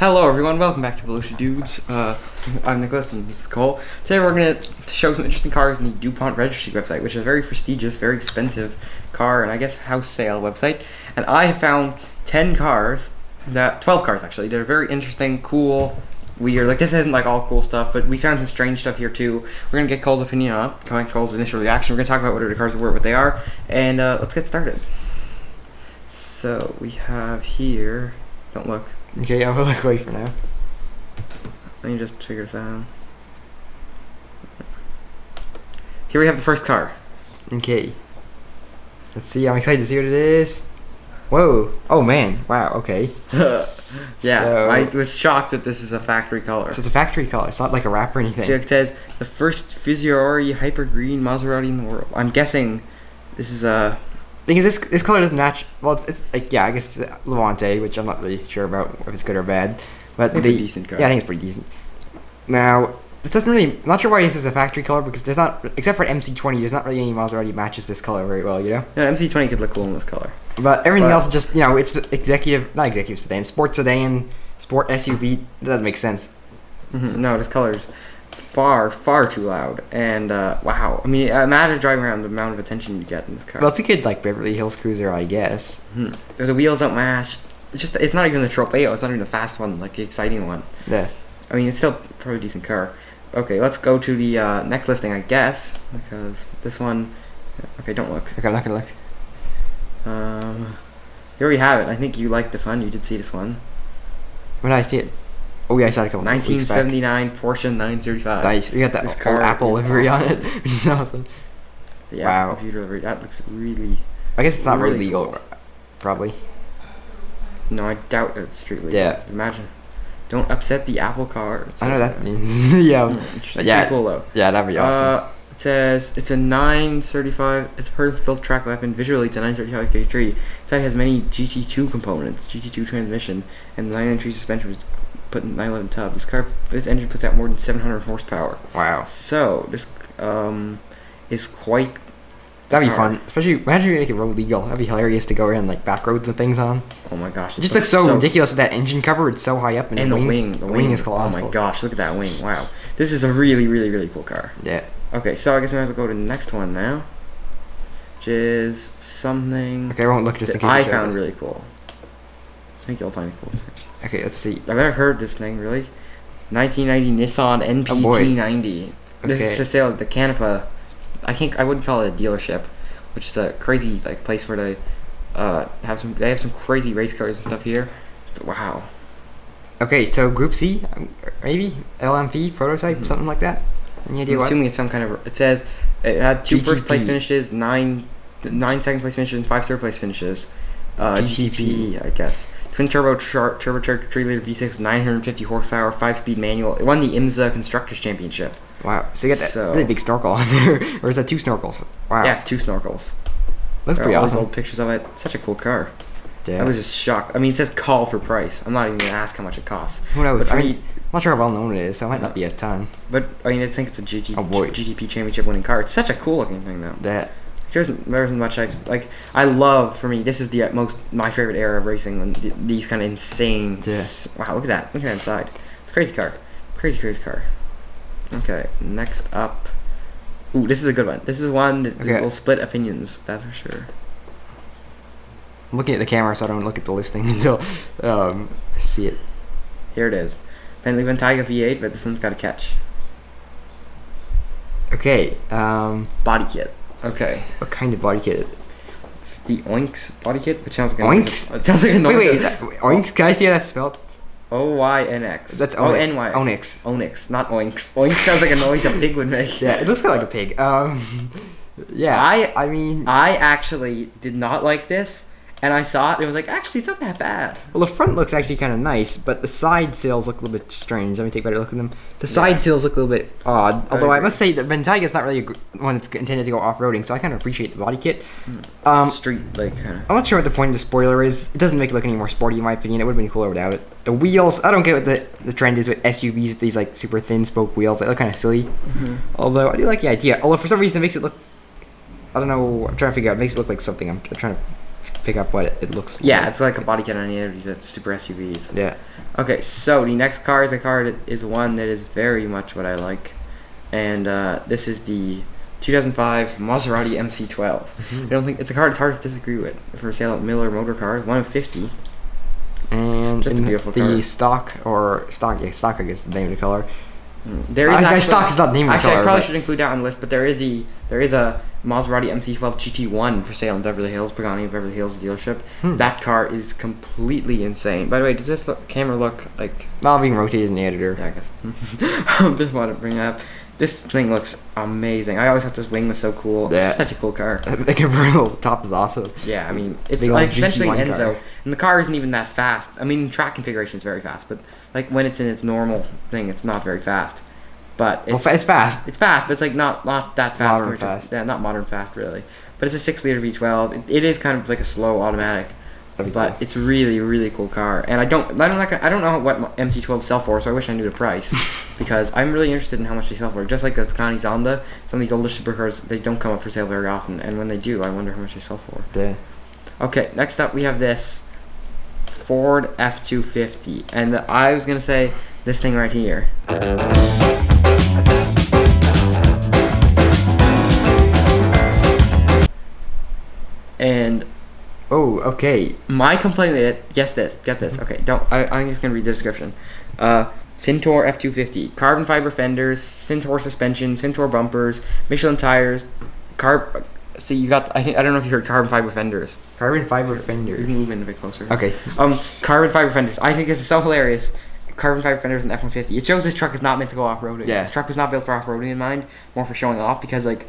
Hello everyone, welcome back to Velocedudes. I'm Nicholas and this is Cole. Today we're going to show some interesting cars on the Dupont Registry website, which is a very prestigious, very expensive car and I guess house sale website. And I have found 12 cars actually, that are very interesting, cool, weird. Like this isn't like all cool stuff, but we found some strange stuff here too. We're going to get Cole's opinion on it, Cole's initial reaction. We're going to talk about what the cars were, what they are, and let's get started. So we have here, don't look. Okay, I'm gonna look away for now. Let me just figure this out. Here we have the first car. Okay. Let's see, I'm excited to see what it is. Whoa. Oh man. Wow, okay. Yeah, So, I was shocked that this is a factory color. so it's a factory color, it's not like a wrap or anything. See, it says, the first Fiori Hyper Green Maserati in the world. I'm guessing this is a... Because this color doesn't match, well it's like, yeah, I guess it's Levante, which I'm not really sure about if it's good or bad. But It's a decent car. Yeah, I think it's pretty decent. Now, this doesn't really, I'm not sure why this is a factory color because there's not, except for MC20, there's not really any Maserati matches this color very well, you know? Yeah, MC20 could look cool in this color. But everything else is just, you know, it's not executive sedan, sport SUV, that doesn't make sense. No, this color's far too loud. And, wow. I mean, imagine driving around the amount of attention you get in this car. Well, it's a good, like, Beverly Hills cruiser, I guess. The wheels don't match. It's not even the Trofeo. It's not even the fast one, like the exciting one. Yeah. I mean, it's still probably a decent car. Okay, let's go to the next listing, I guess, because this one... Okay, don't look. Okay, I'm not gonna look. Here we have it. I think you liked this one. You did see this one. When did I see it? Oh, yeah, I saw it a couple weeks back. 1979 Porsche 935. Nice. We got that This old car Apple is livery awesome. on it, which is awesome. Yeah, Wow. computer livery. That looks really... I guess it's not really really legal, cool. probably. No, I doubt it's street legal. Yeah. Imagine. Don't upset the Apple car. I know that means. Yeah. Interesting. Yeah. Pretty cool, though. Yeah, that'd be awesome. It says it's a 935. It's a purpose-built track weapon. Visually, it's a 935 K3. Inside has many GT2 components, GT2 transmission, and 993 suspension, which is put in 911 tub. This engine puts out more than 700 horsepower. Wow. So this is quite. That'd be fun. Especially, imagine if you make it road legal. That'd be hilarious to go around like back roads and things on. Oh my gosh! It just looks so ridiculous with that engine cover. It's so high up, And the wing. The wing is colossal. Oh my gosh! Look at that wing! Wow, this is a really cool car. Yeah. Okay, so I guess we might as well go to the next one now, which is something. Okay, I won't look just in that case. I found really cool. I think you'll find it cool. Okay, let's see. I've never heard this thing really. 1990 Nissan NPT90. This is for sale at the Canapa. I wouldn't call it a dealership, which is a crazy like place where they have some crazy race cars and stuff here. But wow. Okay, so Group C, maybe LMP prototype, something like that. Any idea I'm what? assuming it's some kind of. It says it had 2 GTP. first place finishes, 9 second place finishes, and 5 third place finishes. GTP, I guess. Twin turbo turbocharged 3-liter V6, 950 horsepower, 5-speed manual. It won the IMSA Constructors Championship. Wow. So you got that really big snorkel on there, or is that 2 snorkels? Wow. Yeah, it's 2 snorkels. Looks pretty all these awesome. old pictures of it. Such a cool car. Yeah. I was just shocked. I mean, it says call for price. I'm not even gonna ask how much it costs. Who knows? But I mean, I'm not sure how well known it is, so it might not be a ton. But I mean, I think it's a GTP championship winning car. It's such a cool looking thing, though. That. There isn't much like. I love, for me, this is the my favorite era of racing, when these kind of insane. Yeah. Wow, look at that! Look at that inside. It's a crazy car. Crazy car. Okay, next up. Ooh, this is a good one. This is one that will split opinions. That's for sure. I'm looking at the camera, so I don't look at the listing until I see it. Here it is. Bentley Bentayga V8, but this one's got a catch. Okay. Body kit. Okay. What kind of body kit? It's the Oinks body kit, which sounds like Oinks? It sounds like a noise. Wait. Oinks? Can I see how that's spelled? OYNX. That's ONYX. Onyx. Onyx, not Oinks. Oinks sounds like a noise a pig would make. Yeah, it looks kind of like a pig. Yeah. I mean, I actually did not like this, and I saw it and it was like, actually, it's not that bad. well, the front looks actually kind of nice, but the side sails look a little bit strange. Let me take a better look at them. The side sails look a little bit odd. Although I must say that Bentayga is not really one that's intended to go off-roading, so I kind of appreciate the body kit. Street, like, kind of. I'm not sure what the point of the spoiler is. It doesn't make it look any more sporty, in my opinion. It would have been cooler without it. The wheels, I don't get what the trend is with SUVs with these like super thin spoke wheels. They look kind of silly. Although I do like the idea. Although for some reason it makes it look, I don't know. I'm trying to figure out. It makes it look like something. I'm trying to pick up what it looks. Yeah, like. it's like a body kit on any of these super SUVs. Yeah. Okay, so the next car is a car that is one that is very much what I like, and this is the 2005 Maserati MC12. I don't think it's a car that's hard to disagree with for sale at Miller Motor Cars, 1 of 50. And just a beautiful car. stock, I guess is the name of the color. There is stock is not the name of the actually, color. I probably should include that on the list, but there is a Maserati MC12 GT1 for sale in Beverly Hills, Pagani Beverly Hills dealership. That car is completely insane. By the way, does this camera look like... Well, being rotated in the editor. Yeah, I guess. Just want to bring it up. This thing looks amazing. I always thought this wing was so cool. Yeah. It's such a cool car. The convertible top is awesome. Yeah, I mean, it's Big like old essentially an GT1 Enzo. car. And the car isn't even that fast. I mean, track configuration is very fast, but like when it's in its normal thing, it's not very fast. But it's fast. It's fast, but it's like not that fast. Modern fast. Yeah, not modern fast really. But it's a 6-liter V12. It is kind of like a slow automatic, but it's really really cool car. And I don't know what MC12 sell for, so I wish I knew the price because I'm really interested in how much they sell for. Just like the Pagani Zonda, some of these older supercars they don't come up for sale very often, and when they do, I wonder how much they sell for. Yeah. Okay, next up we have this Ford F250, and I was gonna say this thing right here. And okay. my complaint with it, get this. Okay, I'm just gonna read the description. Centaur F250, carbon fiber fenders, Centaur suspension, Centaur bumpers, Michelin tires, See, you got. I don't know if you heard carbon fiber fenders. Carbon fiber fenders. You can move in a bit closer. Okay. Carbon fiber fenders. I think this is so hilarious. Carbon fiber fenders in F-150. It shows this truck is not meant to go off-roading. Yeah. This truck was not built for off-roading in mind, more for showing off. Because like,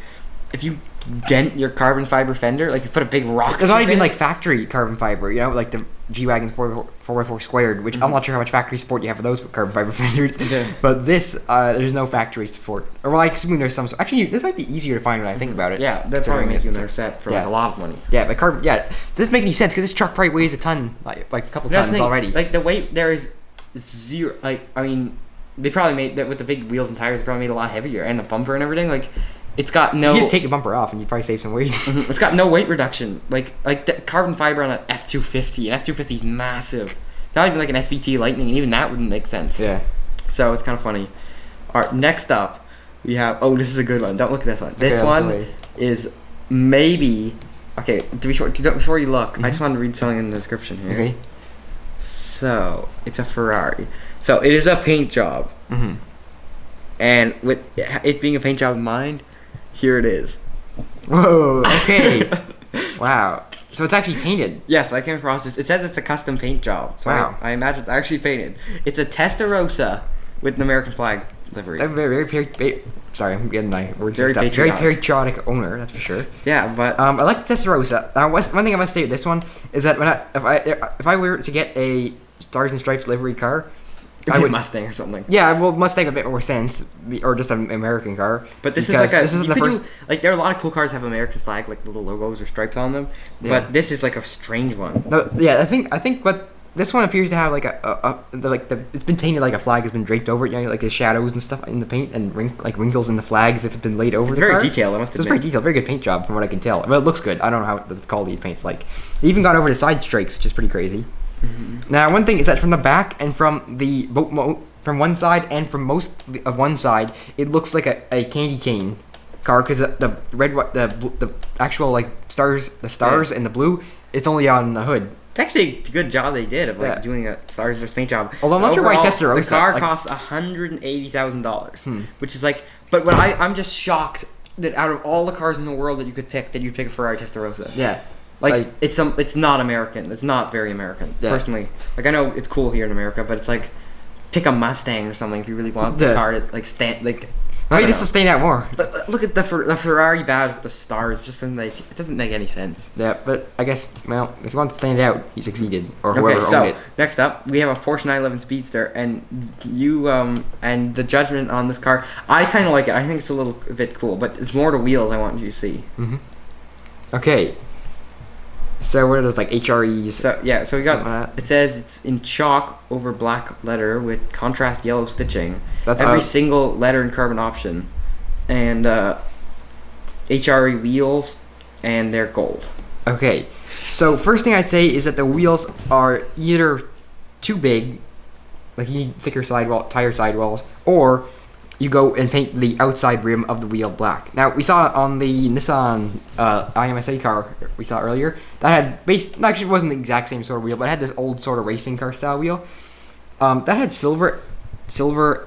if you dent your carbon fiber fender, like you put a big rock. There's not even like factory carbon fiber. You know, like the G-Wagon's 4x4 squared, which I'm not sure how much factory support you have for those carbon fiber fenders. Yeah. But this, there's no factory support. Or well, I assume there's some. Actually, this might be easier to find when I think about it. Yeah, that's probably make you another set for like a lot of money. Yeah, but carbon. Yeah, this doesn't make any sense because this truck probably weighs a ton, like a couple tons already. Like the weight there is zero. Like I mean, they probably made that with the big wheels and tires. They probably made it a lot heavier, and the bumper and everything. Like it's got no. You just take the bumper off, and you probably save some weight. It's got no weight reduction. Like the carbon fiber on an F250. An F250 is massive. It's not even like an SVT Lightning, and even that wouldn't make sense. Yeah. So it's kind of funny. All right, next up we have. Oh, this is a good one. Don't look at this one. This one is maybe. Okay, before you look, I just wanted to read something in the description here. Okay. So it's a Ferrari. So it is a paint job. Mm-hmm. And with it being a paint job in mind, here it is. Whoa. Okay. Wow. So it's actually painted. Yes, I came across this. It says it's a custom paint job. So wow. I imagine it's actually painted. It's a Testarossa with an American flag livery. Sorry, I'm getting my words Very mixed up. patriotic. Very patriotic owner, that's for sure. Yeah, but I like the Testarossa. One thing I must say with this one is that if I were to get a Stars and Stripes livery car, I would Mustang or something. Yeah, well, Mustang a bit more sense, or just an American car. But this isn't the first. Like there are a lot of cool cars that have American flag, like little logos or stripes on them. Yeah. But this is like a strange one. No, yeah, I think what this one appears to have like it's been painted like a flag has been draped over it, you know, like the shadows and stuff in the paint and wrinkles in the flag as if it's been laid over the car. Very detailed, I must admit. It's very detailed, very good paint job from what I can tell. Well, it looks good. I don't know how the quality of paint's like. They even got over the side strikes, which is pretty crazy. Mm-hmm. Now, one thing is that from the back and from the from one side and from most of one side, it looks like a candy cane car because the red, the actual like stars and the blue, it's only on the hood. It's actually a good job they did of doing a Stars and Stripes paint job. Although I'm not sure why Testarossa. The car costs $180,000, which is like. But what I'm just shocked that out of all the cars in the world that you could pick, that you'd pick a Ferrari Testarossa. Yeah. Like it's not American. It's not very American. Yeah. Personally, like I know it's cool here in America, but it's like pick a Mustang or something if you really want the car to like stand like. Maybe this will stand out more. But look at the Ferrari badge with the stars. Just it doesn't make any sense. Yeah, but I guess if you want to stand out, you succeeded or whoever owned it. Next up we have a Porsche 911 Speedster, and you and the judgment on this car. I kind of like it. I think it's a little bit cool, but it's more the wheels I want you to see. Mm-hmm. Okay. So what are those like HREs? So we got it says it's in chalk over black letter with contrast yellow stitching. That's every single letter in carbon option, and HRE wheels, and they're gold. Okay, so first thing I'd say is that the wheels are either too big, like you need thicker tire sidewalls, or you go and paint the outside rim of the wheel black. Now we saw on the Nissan IMSA car we saw earlier that had actually it wasn't the exact same sort of wheel, but it had this old sort of racing car style wheel. That had silver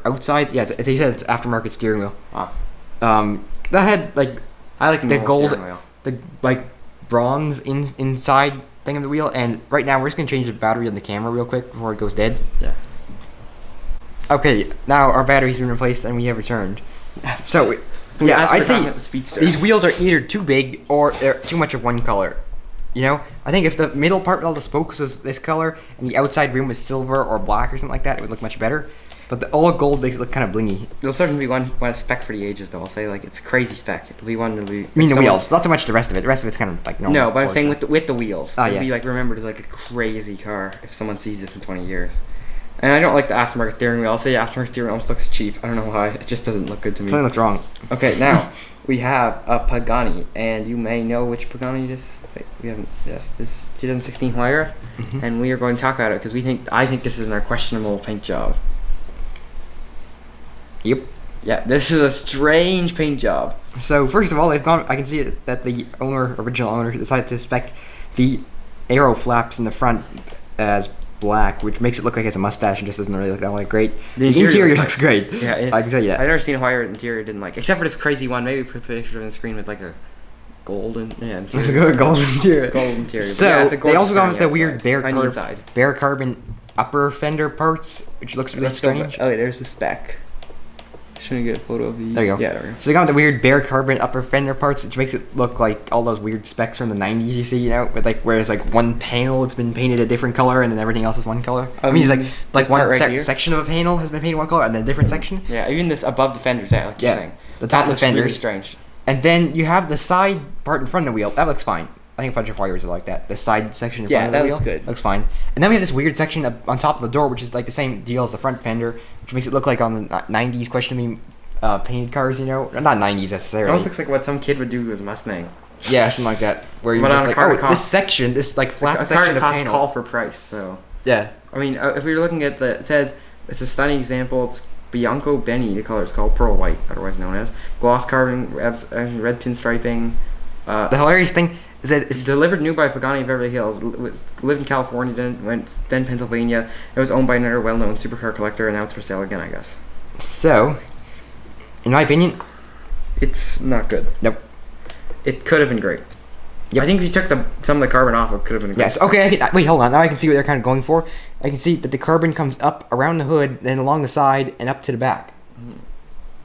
outsides. Yeah, they said it's aftermarket steering wheel. Wow. That had like I like the gold, wheel. the like bronze inside thing of the wheel. And right now we're just gonna change the battery on the camera real quick before it goes dead. Yeah. Okay, now our battery's been replaced and we have returned. So, yeah, I'd say these wheels are either too big or they're too much of one color. You know, I think if the middle part of all the spokes was this color and the outside rim was silver or black or something like that, it would look much better. But the all gold makes it look kind of blingy. It'll certainly be one spec for the ages, though. I'll say like it's crazy spec. It'll be one. I mean the wheels, not so much the rest of it. The rest of it's kind of like normal. No, but I'm saying with the wheels. Oh, it'll yeah. be like remembered as like a crazy car if someone sees this in 20 years. And I don't like the aftermarket steering wheel. I'll say aftermarket steering wheel almost looks cheap. I don't know why. It just doesn't look good to me. Something looks wrong. Okay, now we have a Pagani, and you may know which Pagani this. Wait, we haven't. Yes, this 2016 Huayra, and we are going to talk about it because I think this is an questionable paint job. Yep. Yeah, this is a strange paint job. So first of all, I can see that the original owner, decided to spec the aero flaps in the front as black, which makes it look like it's a mustache and just doesn't really look that way great. The interior looks great. Yeah, I can tell you that. I've never seen a Huayra interior I didn't like, except for this crazy one. Maybe put a picture on the screen with like a golden interior. It's a good golden interior. Golden interior. So yeah, it's a they also got with the outside. weird Inside. bare carbon upper fender parts, which looks really strange. Oh, wait, there's the spec. Should I get a photo of the... There you go. Yeah, there we go. So they got the weird bare carbon upper fender parts, which makes it look like all those weird specs from the 90s you see, you know, with like where it's like one panel it's been painted a different color and then everything else is one color. I mean, it's like one right section of a panel has been painted one color and then a different section. Yeah, even this above the fenders, yeah, like you're saying. The top of the fenders. Really strange. And then you have the side part in front of the wheel. That looks fine. I think a bunch of Huayras are like that. The side section in front of the wheel. Yeah, that looks good. Looks fine. And then we have this weird section on top of the door, which is like the same deal as the front fender, which makes it look like on the 90s questionably painted cars, you know? Not 90s necessarily. It almost looks like what some kid would do with a Mustang. Yeah, something like that. Where you're But just like, this section, this like flat section of panel. Call for price, so... Yeah. I mean, if we were looking at it says, it's a stunning example, it's Bianco Benny, the color is called Pearl White, otherwise known as. Gloss carving, red pinstriping. The hilarious thing is that it's delivered new by Pagani of Beverly Hills. Lived in California, then Pennsylvania. It was owned by another well-known supercar collector, and now it's for sale again, I guess. So, in my opinion, it's not good. Nope. It could have been great. Yep. I think if you took some of the carbon off, it could have been great. Yes. Okay. Wait. Hold on. Now I can see what they're kind of going for. I can see that the carbon comes up around the hood, then along the side, and up to the back.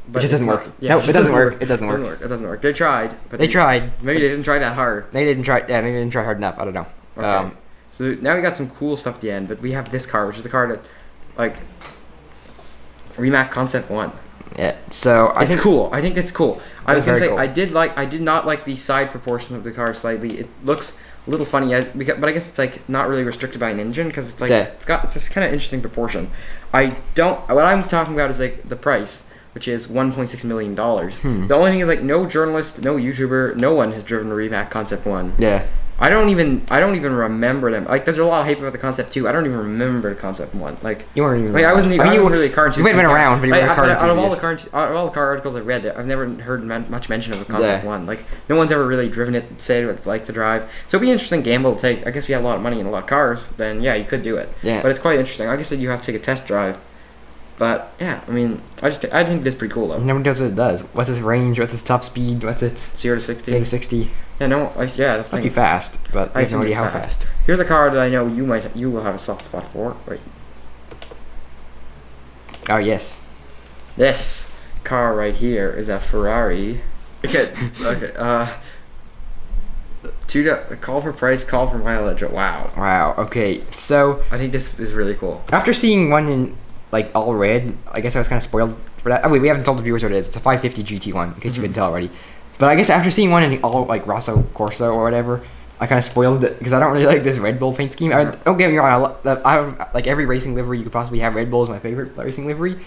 But it just doesn't work. Yeah, no, it doesn't work. It doesn't work. It doesn't work. They tried. But they tried. Maybe they didn't try that hard. They didn't try. Yeah, maybe they didn't try hard enough. I don't know. Okay. So now we got some cool stuff at the end, but we have this car, which is the car that, like, Rimac Concept 1. Yeah. So I think cool. I think it's cool. I was gonna say cool. I did not like the side proportion of the car slightly. It looks a little funny, but I guess it's like not really restricted by an engine because it's like it's this kind of interesting proportion. What I'm talking about is like the price, which is $1.6 million. The only thing is like no journalist, no YouTuber, no one has driven a Rimac Concept 1. Yeah. I don't even remember them. Like, there's a lot of hype about the Concept 2. I don't even remember the Concept 1. Like, you weren't even. I mean, I wasn't really a car enthusiast. You might have been around, but you weren't a car enthusiast. Out of all the car articles I've read, I've never heard much mention of the Concept 1. Like, no one's ever really driven it, said what it's like to drive. So it'd be an interesting gamble to take. I guess if you have a lot of money and a lot of cars, then yeah, you could do it. Yeah. But it's quite interesting. I guess you have to take a test drive. But yeah, I mean, I think it is pretty cool though. Nobody knows what it does. What's its range? What's its top speed? What's its 0 to 60? 60. Yeah, no, that's not too fast, but I have no idea how fast. Here's a car that I know you will have a soft spot for. Wait. Oh yes. This car right here is a Ferrari. Okay. Call for price, call for mileage. Wow. Wow. Okay. So I think this is really cool. After seeing one in like all red, I guess I was kind of spoiled for that. Oh wait, we haven't told the viewers what it is. It's a 550 GT1, in case you couldn't tell already. But I guess after seeing one in all like Rosso Corso or whatever, I kind of spoiled it because I don't really like this Red Bull paint scheme. Don't get me wrong, I have like every racing livery you could possibly have. Red Bull is my favorite racing livery.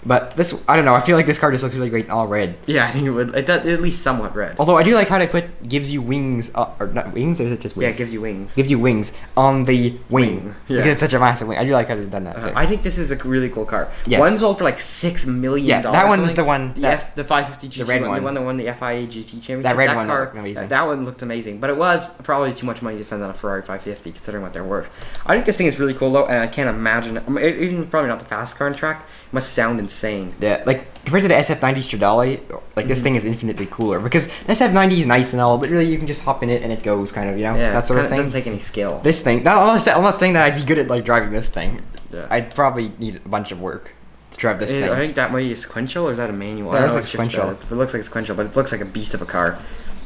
But this, I don't know. I feel like this car just looks really great in all red. Yeah, I think it would. It does, at least somewhat red. Although I do like how they put gives you wings, or not wings, or is it just wings? Yeah, it gives you wings. Gives you wings on the wing. Yeah. Because it's such a massive wing. I do like how they've done that. There. I think this is a really cool car. Yeah. One sold for like $6 million. Yeah, that one was the one. The 550 GT, the red one. The one that won the FIA GT championship. That red one car, looked amazing. That one looked amazing, but it was probably too much money to spend on a Ferrari 550, considering what they're worth. I think this thing is really cool though, and I can't imagine. I mean, even probably not the fastest car on track. It must sound insane. Yeah, like compared to the SF90 Stradale, like this thing is infinitely cooler because the SF90 is nice and all, but really you can just hop in it and it goes, kind of, you know, Yeah, that sort of It thing. doesn't take any skill. This thing, I'm not saying that I'd be good at like driving this thing. Yeah. I'd probably need a bunch of work to drive this thing. I think that might be a sequential, or is that a manual? Yeah, I it don't looks know like if sequential. It looks like a sequential, but it looks like a beast of a car.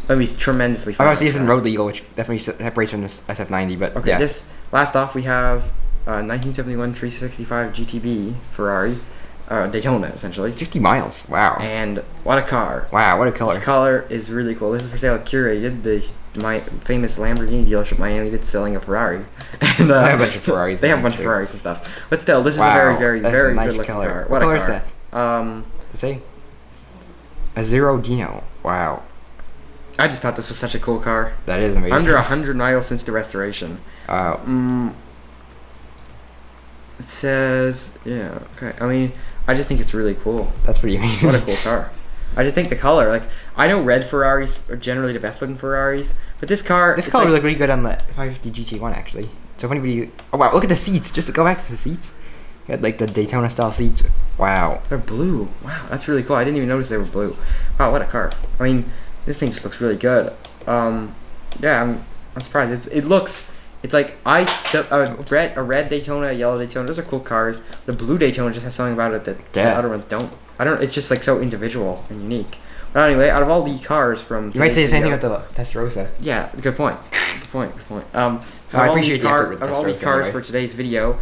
It'd be tremendously fun. Obviously, this isn't road legal, which definitely separates from this SF90, but Okay, yeah. this last off we have 1971 365 GTB Ferrari Daytona essentially. 50 miles. Wow. And what a car! Wow, what a color. This color is really cool. This is for sale at Curated, my famous Lamborghini dealership in Miami that's selling a Ferrari. And They have a bunch of Ferraris. They have a in bunch this of too. Ferraris and stuff. But still, this is a Wow, very, very, that's a very nice good looking color. car. What What color a is car. that? Let's see. A Zero Dino. Wow. I just thought this was such a cool car. That is amazing. Under 100 miles since the restoration. Wow. It says, yeah, okay. I mean, I just think it's really cool. That's pretty amazing. What a cool car. I just think the color, like, I know red Ferraris are generally the best looking Ferraris, but this car... This it's color like, would look really good on the 550 GT1 actually. So if anybody, oh wow, look at the seats. Just to go back to the seats, you had like the Daytona style seats. Wow. They're blue. Wow, that's really cool. I didn't even notice they were blue. Wow, what a car. I mean, this thing just looks really good. Yeah, I'm surprised. It's like a red Daytona, a yellow Daytona. Those are cool cars. The blue Daytona just has something about it that the Yeah. other ones don't. It's just like so individual and unique. But anyway, out of all the cars from You might say the today's same thing video- about the Testarossa. Yeah, good point. Good point. I appreciate the effort with Of all the Testarossa, cars anyway. for today's video,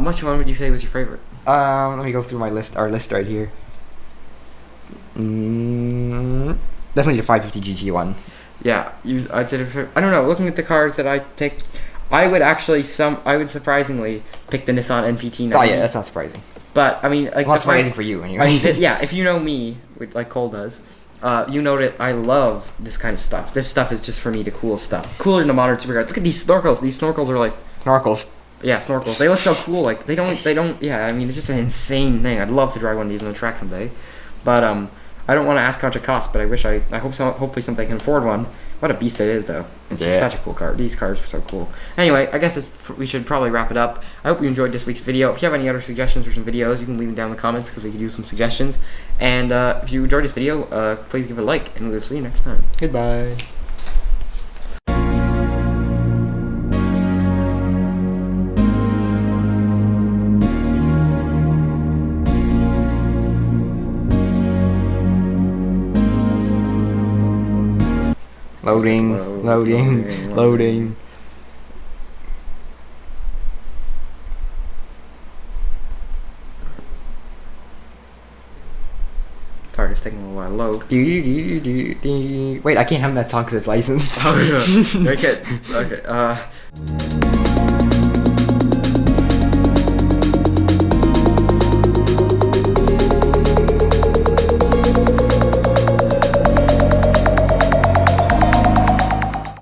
which one would you say was your favorite? Let me go through our list right here. Definitely the 550 GT one. Yeah, I'd say I don't know. Looking at the cars that I picked, I would surprisingly pick the Nissan NPT 90. Oh yeah, that's not surprising. But I mean, like Well, not the fact- surprising for you anyway. yeah, if you know me, like Cole does, you know that I love this kind of stuff. This stuff is just for me the cool stuff, cooler than the modern supercars. Look at these snorkels. These snorkels are like, Snorkels. yeah, snorkels. They look so cool. Like they don't. Yeah, I mean, it's just an insane thing. I'd love to drive one of these on the track someday, but I don't want to ask how much it costs. But I hope hopefully someday can afford one. What a beast it is, though. It's just such a cool car. These cars are so cool. Anyway, I guess we should probably wrap it up. I hope you enjoyed this week's video. If you have any other suggestions for some videos, you can leave them down in the comments because we could use some suggestions. And if you enjoyed this video, please give it a like, and we'll see you next time. Goodbye. Loading. Sorry, it's taking a little while to load. Wait, I can't have that song because it's licensed. Oh, yeah. Okay.